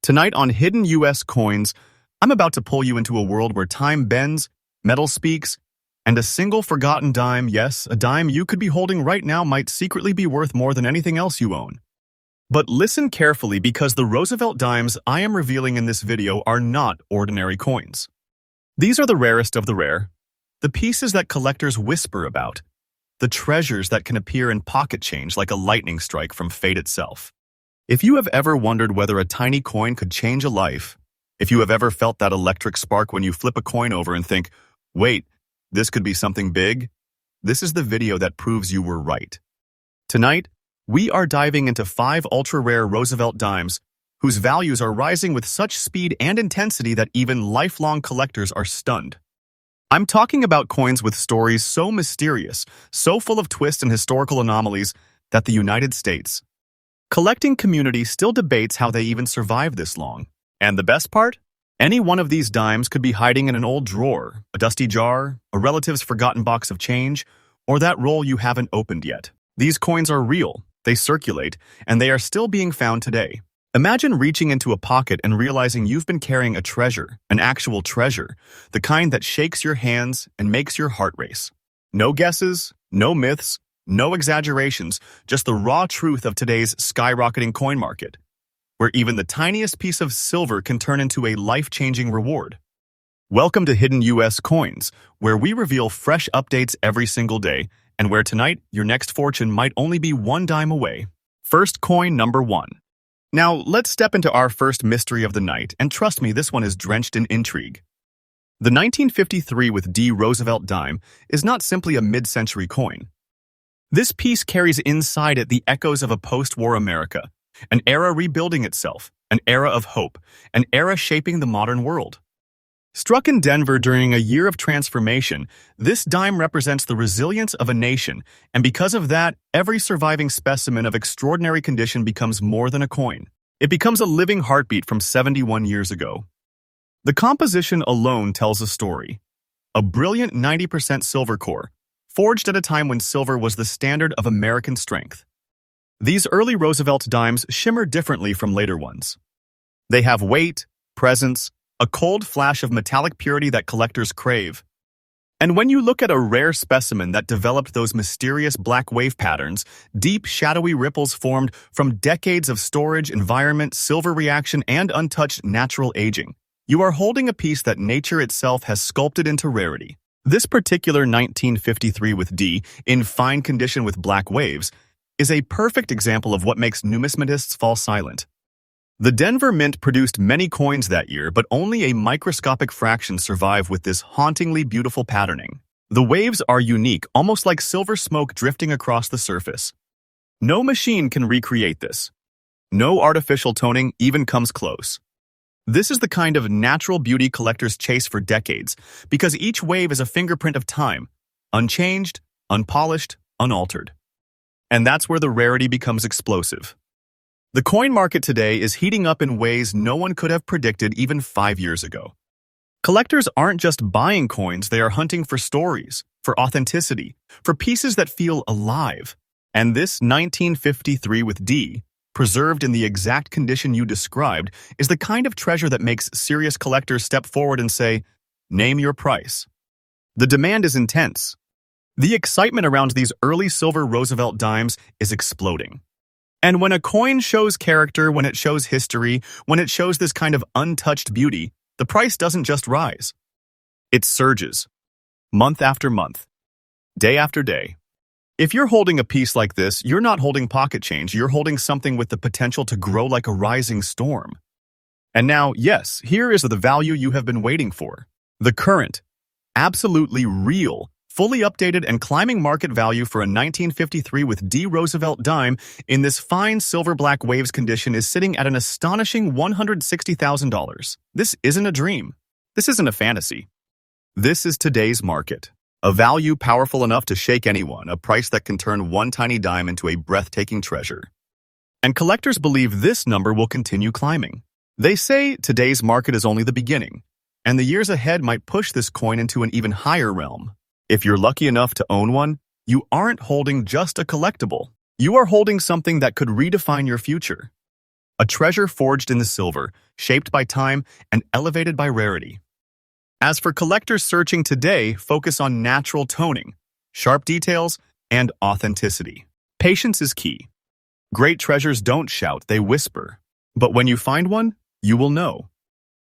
Tonight on Hidden US Coins, I'm about to pull you into a world where time bends, metal speaks, and a single forgotten dime, yes, a dime you could be holding right now might secretly be worth more than anything else you own. But listen carefully because the Roosevelt dimes I am revealing in this video are not ordinary coins. These are the rarest of the rare, the pieces that collectors whisper about, the treasures that can appear in pocket change like a lightning strike from fate itself. If you have ever wondered whether a tiny coin could change a life, if you have ever felt that electric spark when you flip a coin over and think, wait, this could be something big, this is the video that proves you were right. Tonight, we are diving into 5 ultra-rare Roosevelt dimes whose values are rising with such speed and intensity that even lifelong collectors are stunned. I'm talking about coins with stories so mysterious, so full of twists and historical anomalies that the United States collecting community still debates how they even survived this long. And the best part? Any one of these dimes could be hiding in an old drawer, a dusty jar, a relative's forgotten box of change, or that roll you haven't opened yet. These coins are real, they circulate, and they are still being found today. Imagine reaching into a pocket and realizing you've been carrying a treasure, an actual treasure, the kind that shakes your hands and makes your heart race. No guesses, no myths, no exaggerations, just the raw truth of today's skyrocketing coin market, where even the tiniest piece of silver can turn into a life-changing reward. Welcome to Hidden US Coins, where we reveal fresh updates every single day, and where tonight your next fortune might only be one dime away. First coin number 1. Now, let's step into our first mystery of the night, and trust me, this one is drenched in intrigue. The 1953 with D Roosevelt dime is not simply a mid-century coin. This piece carries inside it the echoes of a post-war America, an era rebuilding itself, an era of hope, an era shaping the modern world. Struck in Denver during a year of transformation, this dime represents the resilience of a nation, and because of that, every surviving specimen of extraordinary condition becomes more than a coin. It becomes a living heartbeat from 71 years ago. The composition alone tells a story. A brilliant 90% silver core, forged at a time when silver was the standard of American strength. These early Roosevelt dimes shimmer differently from later ones. They have weight, presence, a cold flash of metallic purity that collectors crave. And when you look at a rare specimen that developed those mysterious black wave patterns, deep, shadowy ripples formed from decades of storage, environment, silver reaction, and untouched natural aging, you are holding a piece that nature itself has sculpted into rarity. This particular 1953 with D, in fine condition with black waves, is a perfect example of what makes numismatists fall silent. The Denver Mint produced many coins that year, but only a microscopic fraction survive with this hauntingly beautiful patterning. The waves are unique, almost like silver smoke drifting across the surface. No machine can recreate this. No artificial toning even comes close. This is the kind of natural beauty collectors chase for decades, because each wave is a fingerprint of time, unchanged, unpolished, unaltered. And that's where the rarity becomes explosive. The coin market today is heating up in ways no one could have predicted even 5 years ago. Collectors aren't just buying coins, they are hunting for stories, for authenticity, for pieces that feel alive. And this 1953 with D, preserved in the exact condition you described, is the kind of treasure that makes serious collectors step forward and say, name your price. The demand is intense. The excitement around these early silver Roosevelt dimes is exploding. And when a coin shows character, when it shows history, when it shows this kind of untouched beauty, the price doesn't just rise. It surges, month after month, day after day. If you're holding a piece like this, you're not holding pocket change, you're holding something with the potential to grow like a rising storm. And now, yes, here is the value you have been waiting for. The current, absolutely real, fully updated and climbing market value for a 1953 with D Roosevelt dime in this fine silver black waves condition is sitting at an astonishing $160,000. This isn't a dream. This isn't a fantasy. This is today's market. A value powerful enough to shake anyone, a price that can turn one tiny dime into a breathtaking treasure. And collectors believe this number will continue climbing. They say today's market is only the beginning, and the years ahead might push this coin into an even higher realm. If you're lucky enough to own one, you aren't holding just a collectible. You are holding something that could redefine your future. a treasure forged in the silver, shaped by time and elevated by rarity. As for collectors searching today, focus on natural toning, sharp details, and authenticity. Patience is key. Great treasures don't shout, they whisper. But when you find one, you will know.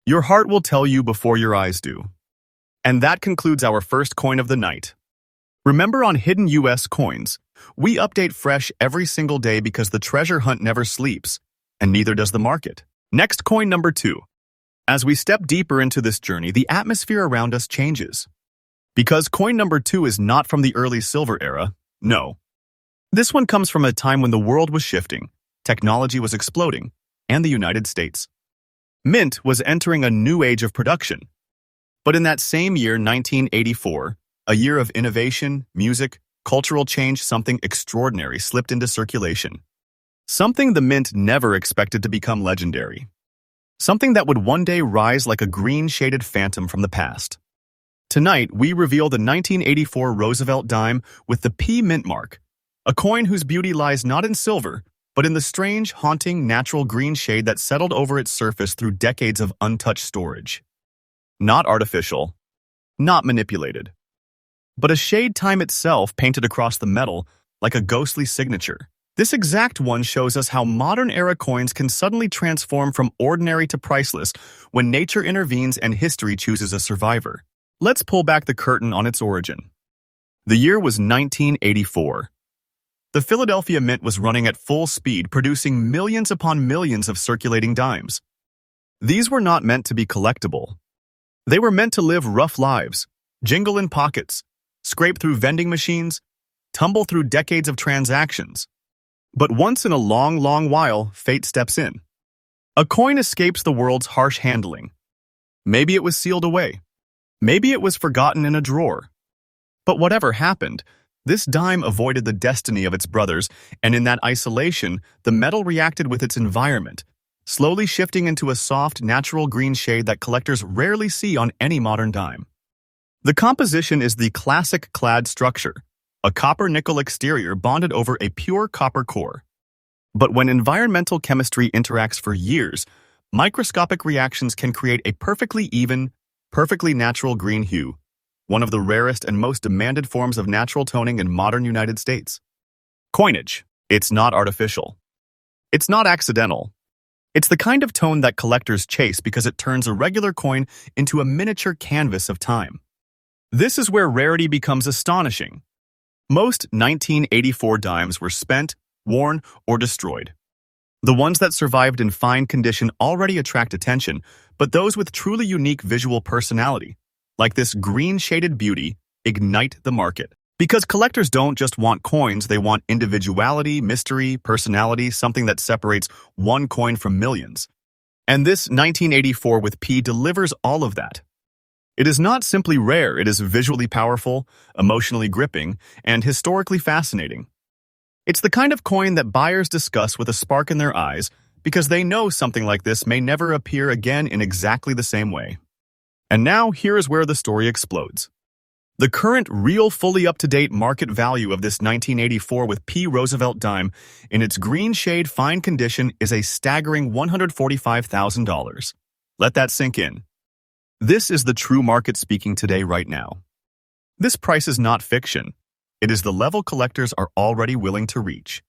Your heart will tell you before your eyes do. And that concludes our first coin of the night. Remember, on Hidden US Coins, we update fresh every single day because the treasure hunt never sleeps, and neither does the market. Next, coin number 2. As we step deeper into this journey, the atmosphere around us changes. Because coin number 2 is not from the early silver era, no. This one comes from a time when the world was shifting, technology was exploding, and the United States. Mint was entering a new age of production. But in that same year, 1984, a year of innovation, music, cultural change, something extraordinary slipped into circulation. Something the Mint never expected to become legendary. Something that would one day rise like a green-shaded phantom from the past. Tonight, we reveal the 1984 Roosevelt dime with the P Mint mark, a coin whose beauty lies not in silver, but in the strange, haunting, natural green shade that settled over its surface through decades of untouched storage. Not artificial, not manipulated, but a shade time itself painted across the metal like a ghostly signature. This exact one shows us how modern-era coins can suddenly transform from ordinary to priceless when nature intervenes and history chooses a survivor. Let's pull back the curtain on its origin. The year was 1984. The Philadelphia Mint was running at full speed, producing millions upon millions of circulating dimes. These were not meant to be collectible. They were meant to live rough lives, jingle in pockets, scrape through vending machines, tumble through decades of transactions. But once in a long, long while, fate steps in. A coin escapes the world's harsh handling. Maybe it was sealed away. Maybe it was forgotten in a drawer. But whatever happened, this dime avoided the destiny of its brothers, and in that isolation, the metal reacted with its environment, slowly shifting into a soft, natural green shade that collectors rarely see on any modern dime. The composition is the classic clad structure, a copper-nickel exterior bonded over a pure copper core. But when environmental chemistry interacts for years, microscopic reactions can create a perfectly even, perfectly natural green hue, one of the rarest and most demanded forms of natural toning in modern United States. Coinage. It's not artificial. It's not accidental. It's the kind of tone that collectors chase because it turns a regular coin into a miniature canvas of time. This is where rarity becomes astonishing. Most 1984 dimes were spent, worn, or destroyed. The ones that survived in fine condition already attract attention, but those with truly unique visual personality, like this green-shaded beauty, ignite the market. Because collectors don't just want coins, they want individuality, mystery, personality, something that separates one coin from millions. And this 1984 with P delivers all of that. It is not simply rare, it is visually powerful, emotionally gripping, and historically fascinating. It's the kind of coin that buyers discuss with a spark in their eyes because they know something like this may never appear again in exactly the same way. And now, here is where the story explodes. The current, real, fully up-to-date market value of this 1984 with P Roosevelt dime in its green shade fine condition is a staggering $145,000. Let that sink in. This is the true market speaking today right now. This price is not fiction. It is the level collectors are already willing to reach.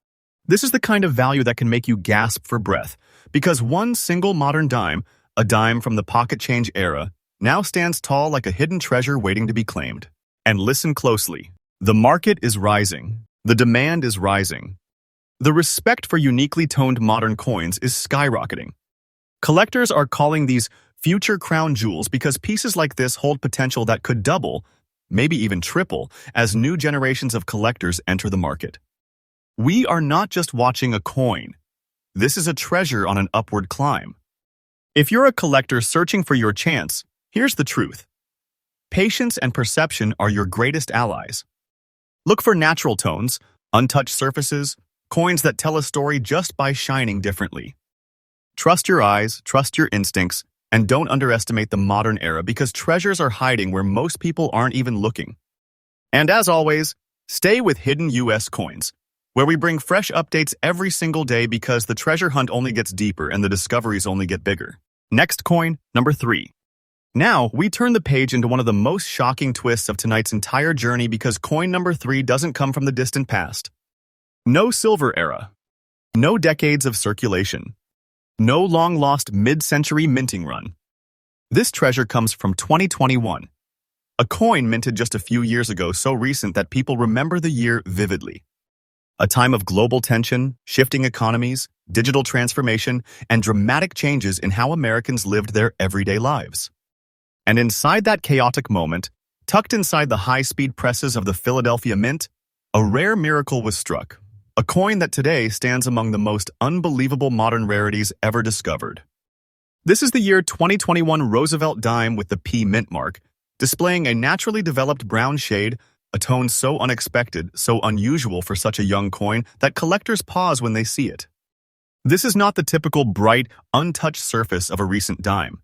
This is the kind of value that can make you gasp for breath, because one single modern dime, a dime from the pocket change era, now stands tall like a hidden treasure waiting to be claimed. And listen closely. The market is rising. The demand is rising. The respect for uniquely toned modern coins is skyrocketing. Collectors are calling these future crown jewels because pieces like this hold potential that could double, maybe even triple, as new generations of collectors enter the market. We are not just watching a coin. This is a treasure on an upward climb. If you're a collector searching for your chance, here's the truth. Patience and perception are your greatest allies. Look for natural tones, untouched surfaces, coins that tell a story just by shining differently. Trust your eyes, trust your instincts, and don't underestimate the modern era because treasures are hiding where most people aren't even looking. And as always, stay with Hidden US Coins, where we bring fresh updates every single day because the treasure hunt only gets deeper and the discoveries only get bigger. Next coin, number 3. Now, we turn the page into one of the most shocking twists of tonight's entire journey because coin number 3 doesn't come from the distant past. No silver era. No decades of circulation. No long-lost mid-century minting run. This treasure comes from 2021. A coin minted just a few years ago, so recent that people remember the year vividly. A time of global tension, shifting economies, digital transformation, and dramatic changes in how Americans lived their everyday lives. And inside that chaotic moment, tucked inside the high-speed presses of the Philadelphia Mint, a rare miracle was struck. A coin that today stands among the most unbelievable modern rarities ever discovered. This is the year 2021 Roosevelt dime with the P mint mark, displaying a naturally developed brown shade, a tone so unexpected, so unusual for such a young coin that collectors pause when they see it. This is not the typical bright, untouched surface of a recent dime.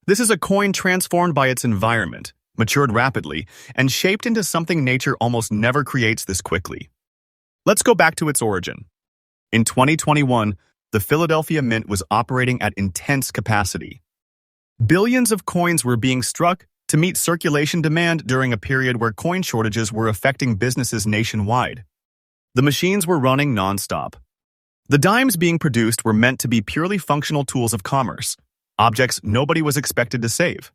This is a coin transformed by its environment, matured rapidly, and shaped into something nature almost never creates this quickly. Let's go back to its origin. In 2021, the Philadelphia Mint was operating at intense capacity. Billions of coins were being struck to meet circulation demand during a period where coin shortages were affecting businesses nationwide. The machines were running nonstop. The dimes being produced were meant to be purely functional tools of commerce, objects nobody was expected to save.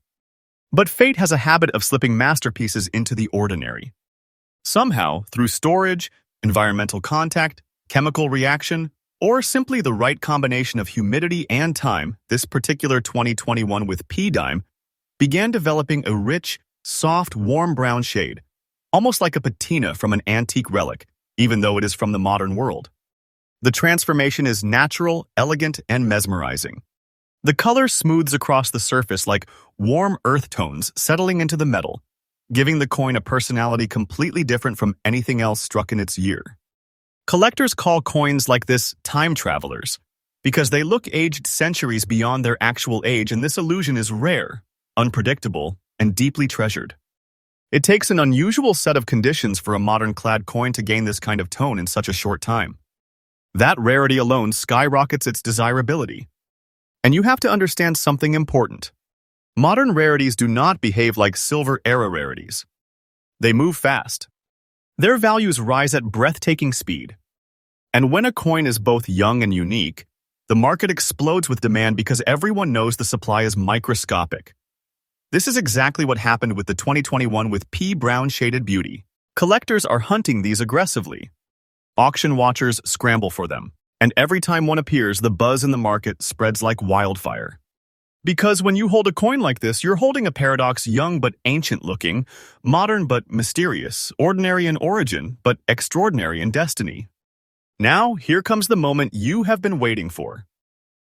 But fate has a habit of slipping masterpieces into the ordinary. Somehow, through storage, environmental contact, chemical reaction, or simply the right combination of humidity and time, this particular 2021 with P dime began developing a rich, soft, warm brown shade, almost like a patina from an antique relic, even though it is from the modern world. The transformation is natural, elegant, and mesmerizing. The color smooths across the surface like warm earth tones settling into the metal, giving the coin a personality completely different from anything else struck in its year. Collectors call coins like this time travelers because they look aged centuries beyond their actual age, and this illusion is rare, unpredictable, and deeply treasured. It takes an unusual set of conditions for a modern-clad coin to gain this kind of tone in such a short time. That rarity alone skyrockets its desirability. And you have to understand something important. Modern rarities do not behave like silver-era rarities. They move fast. Their values rise at breathtaking speed. And when a coin is both young and unique, the market explodes with demand because everyone knows the supply is microscopic. This is exactly what happened with the 2021 with P brown shaded beauty. Collectors are hunting these aggressively. Auction watchers scramble for them. And every time one appears, the buzz in the market spreads like wildfire. Because when you hold a coin like this, you're holding a paradox: young but ancient-looking, modern but mysterious, ordinary in origin but extraordinary in destiny. Now, here comes the moment you have been waiting for.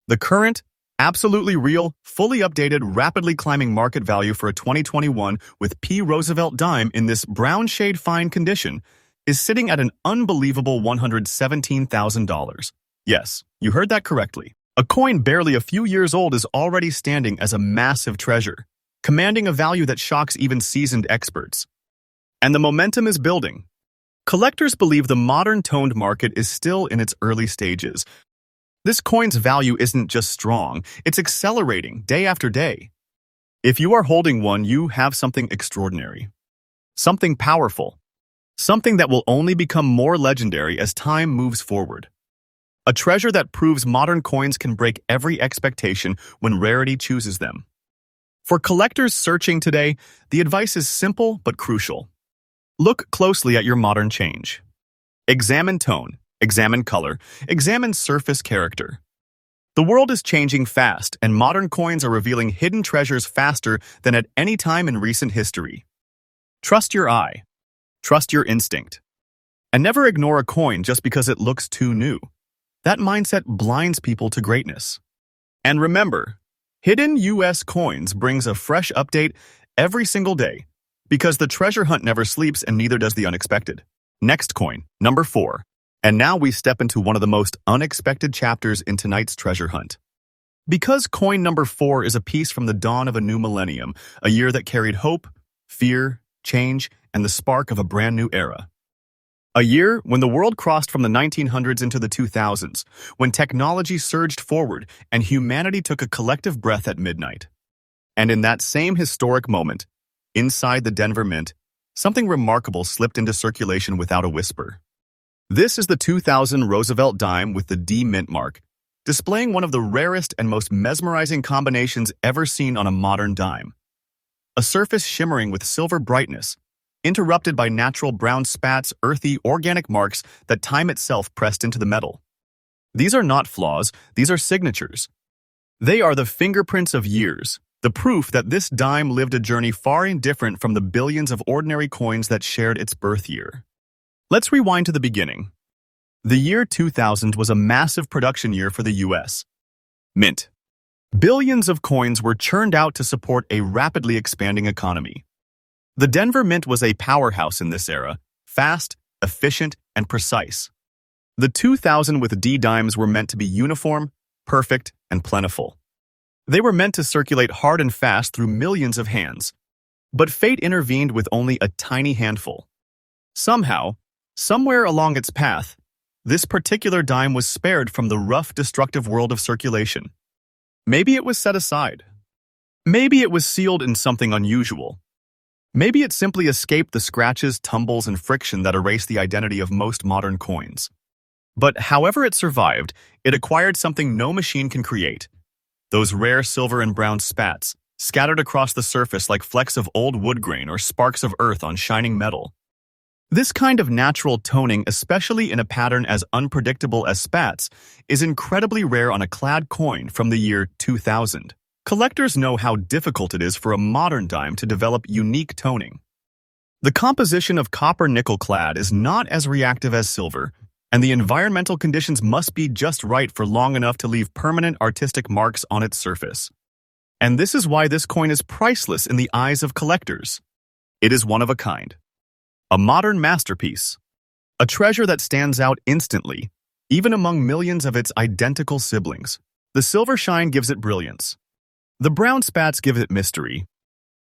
The current, absolutely real, fully updated, rapidly climbing market value for a 2021 with P Roosevelt dime in this brown shade fine condition is sitting at an unbelievable $117,000. Yes, you heard that correctly. A coin barely a few years old is already standing as a massive treasure, commanding a value that shocks even seasoned experts. And the momentum is building. Collectors believe the modern toned market is still in its early stages. This coin's value isn't just strong, it's accelerating day after day. If you are holding one, you have something extraordinary. Something powerful. Something that will only become more legendary as time moves forward. A treasure that proves modern coins can break every expectation when rarity chooses them. For collectors searching today, the advice is simple but crucial. Look closely at your modern change. Examine tone, examine color, examine surface character. The world is changing fast, and modern coins are revealing hidden treasures faster than at any time in recent history. Trust your eye. Trust your instinct. And never ignore a coin just because it looks too new. That mindset blinds people to greatness. And remember, Hidden US Coins brings a fresh update every single day because the treasure hunt never sleeps and neither does the unexpected. Next coin, number 4. And now we step into one of the most unexpected chapters in tonight's treasure hunt. Because coin number 4 is a piece from the dawn of a new millennium, a year that carried hope, fear, change, and the spark of a brand new era. A year when the world crossed from the 1900s into the 2000s, when technology surged forward and humanity took a collective breath at midnight. And in that same historic moment, inside the Denver Mint, something remarkable slipped into circulation without a whisper. This is the 2000 Roosevelt dime with the D mint mark, displaying one of the rarest and most mesmerizing combinations ever seen on a modern dime. A surface shimmering with silver brightness, interrupted by natural brown spats, earthy, organic marks that time itself pressed into the metal. These are not flaws, these are signatures. They are the fingerprints of years, the proof that this dime lived a journey far indifferent from the billions of ordinary coins that shared its birth year. Let's rewind to the beginning. The year 2000 was a massive production year for the U.S. Mint. Billions of coins were churned out to support a rapidly expanding economy. The Denver Mint was a powerhouse in this era, fast, efficient, and precise. The 2000 with D dimes were meant to be uniform, perfect, and plentiful. They were meant to circulate hard and fast through millions of hands. But fate intervened with only a tiny handful. Somehow, somewhere along its path, this particular dime was spared from the rough, destructive world of circulation. Maybe it was set aside. Maybe it was sealed in something unusual. Maybe it simply escaped the scratches, tumbles, and friction that erase the identity of most modern coins. But however it survived, it acquired something no machine can create. Those rare silver and brown spats, scattered across the surface like flecks of old wood grain or sparks of earth on shining metal. This kind of natural toning, especially in a pattern as unpredictable as spats, is incredibly rare on a clad coin from the year 2000. Collectors know how difficult it is for a modern dime to develop unique toning. The composition of copper-nickel clad is not as reactive as silver, and the environmental conditions must be just right for long enough to leave permanent artistic marks on its surface. And this is why this coin is priceless in the eyes of collectors. It is one of a kind. A modern masterpiece. A treasure that stands out instantly, even among millions of its identical siblings. The silver shine gives it brilliance. The brown spats give it mystery.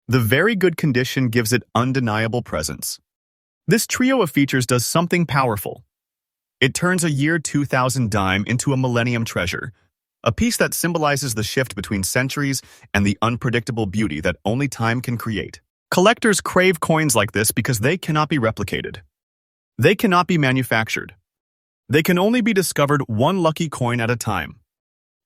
The very good condition gives it undeniable presence. This trio of features does something powerful. It turns a year 2000 dime into a millennium treasure, a piece that symbolizes the shift between centuries and the unpredictable beauty that only time can create. Collectors crave coins like this because they cannot be replicated. They cannot be manufactured. They can only be discovered one lucky coin at a time.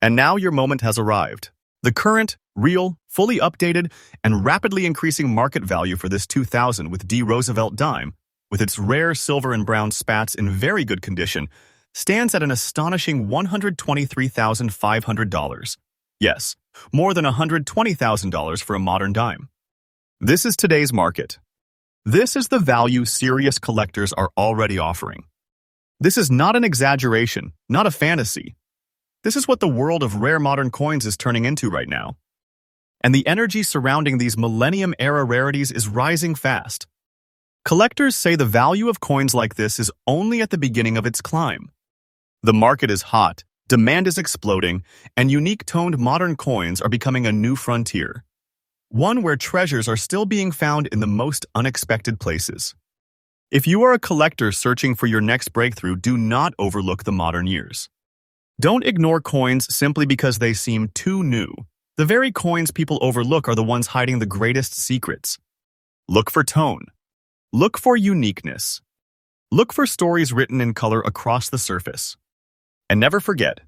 And now your moment has arrived. The current, real, fully updated, and rapidly increasing market value for this 2000 with D Roosevelt dime, with its rare silver and brown spats in very good condition, stands at an astonishing $123,500. Yes, more than $120,000 for a modern dime. This is today's market. This is the value serious collectors are already offering. This is not an exaggeration, not a fantasy. This is what the world of rare modern coins is turning into right now. And the energy surrounding these millennium-era rarities is rising fast. Collectors say the value of coins like this is only at the beginning of its climb. The market is hot, demand is exploding, and unique-toned modern coins are becoming a new frontier. One where treasures are still being found in the most unexpected places. If you are a collector searching for your next breakthrough, do not overlook the modern years. Don't ignore coins simply because they seem too new. The very coins people overlook are the ones hiding the greatest secrets. Look for tone. Look for uniqueness. Look for stories written in color across the surface. And never forget,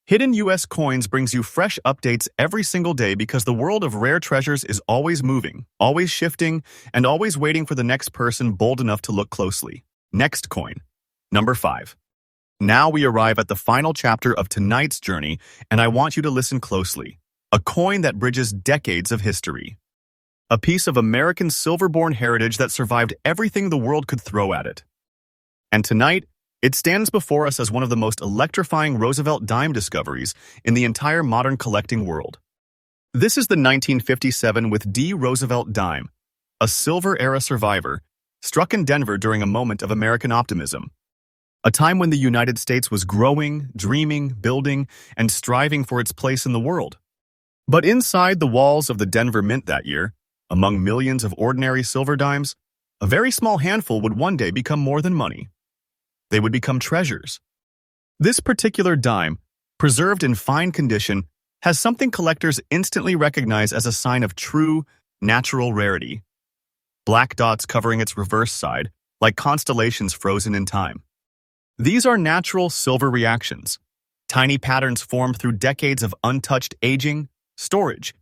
Hidden US Coins brings you fresh updates every single day because the world of rare treasures is always moving, always shifting, and always waiting for the next person bold enough to look closely. Next coin. Number 5. Now we arrive at the final chapter of tonight's journey, and I want you to listen closely. A coin that bridges decades of history. A piece of American silver-born heritage that survived everything the world could throw at it. And tonight, it stands before us as one of the most electrifying Roosevelt dime discoveries in the entire modern collecting world. This is the 1957 with D Roosevelt dime, a silver-era survivor, struck in Denver during a moment of American optimism. A time when the United States was growing, dreaming, building, and striving for its place in the world. But inside the walls of the Denver Mint that year, among millions of ordinary silver dimes, a very small handful would one day become more than money. they would become treasures. This particular dime, preserved in fine condition, has something collectors instantly recognize as a sign of true, natural rarity. Black dots covering its reverse side, like constellations frozen in time. These are natural silver reactions, tiny patterns formed through decades of untouched aging, storage,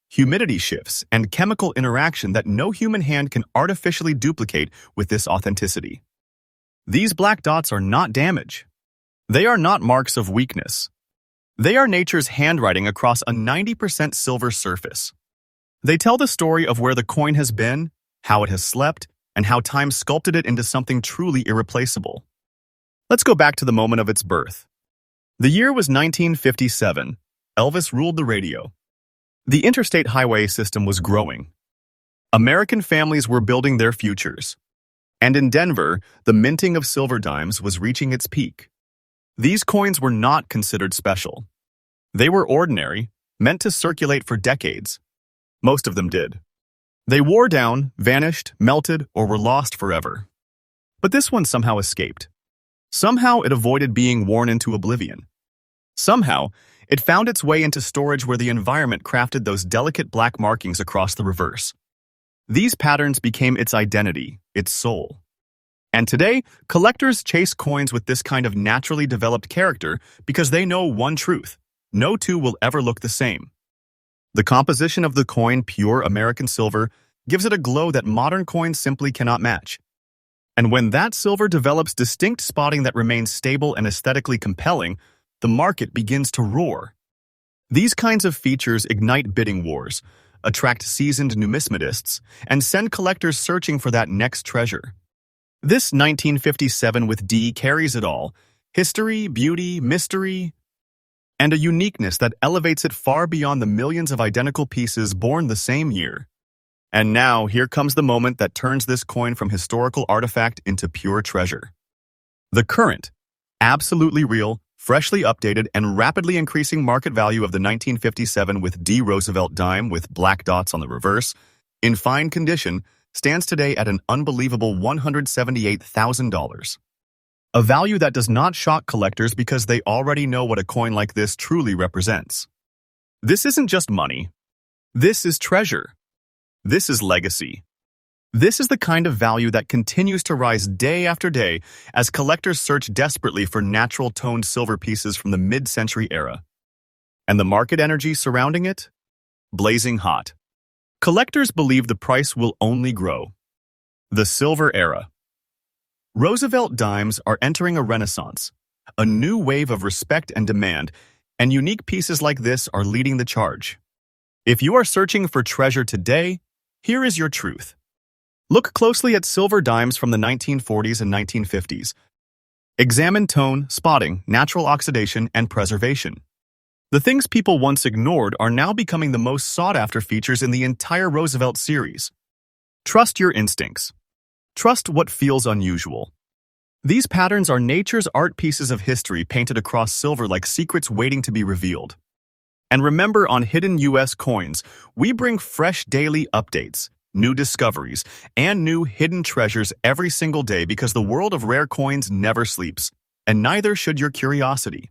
humidity shifts, and chemical interaction that no human hand can artificially duplicate with this authenticity. These black dots are not damage. They are not marks of weakness. They are nature's handwriting across a 90% silver surface. They tell the story of where the coin has been, how it has slept, and how time sculpted it into something truly irreplaceable. Let's go back to the moment of its birth. The year was 1957. Elvis ruled the radio. The interstate highway system was growing. American families were building their futures. And in Denver, the minting of silver dimes was reaching its peak. These coins were not considered special. They were ordinary, meant to circulate for decades. Most of them did. They wore down, vanished, melted, or were lost forever. But this one somehow escaped. Somehow it avoided being worn into oblivion. Somehow, it found its way into storage where the environment crafted those delicate black markings across the reverse. These patterns became its identity, its soul. And today, collectors chase coins with this kind of naturally developed character because they know one truth: no two will ever look the same. The composition of the coin, pure American silver, gives it a glow that modern coins simply cannot match. And when that silver develops distinct spotting that remains stable and aesthetically compelling, the market begins to roar. These kinds of features ignite bidding wars, attract seasoned numismatists, and send collectors searching for that next treasure. This 1957 with D carries it all: history, beauty, mystery, and a uniqueness that elevates it far beyond the millions of identical pieces born the same year. And now, here comes the moment that turns this coin from historical artifact into pure treasure. The current, absolutely real, freshly updated, and rapidly increasing market value of the 1957 with D Roosevelt dime with black dots on the reverse, in fine condition, stands today at an unbelievable $178,000. A value that does not shock collectors because they already know what a coin like this truly represents. This isn't just money. This is treasure. This is legacy. This is the kind of value that continues to rise day after day as collectors search desperately for natural toned silver pieces from the mid-century era. And the market energy surrounding it? Blazing hot. Collectors believe the price will only grow. The silver era. Roosevelt dimes are entering a renaissance, a new wave of respect and demand, and unique pieces like this are leading the charge. If you are searching for treasure today, here is your truth. Look closely at silver dimes from the 1940s and 1950s. Examine tone, spotting, natural oxidation, and preservation. The things people once ignored are now becoming the most sought-after features in the entire Roosevelt series. Trust your instincts. Trust what feels unusual. These patterns are nature's art pieces of history painted across silver like secrets waiting to be revealed. And remember, on Hidden US Coins, we bring fresh daily updates, new discoveries, and new hidden treasures every single day because the world of rare coins never sleeps, and neither should your curiosity.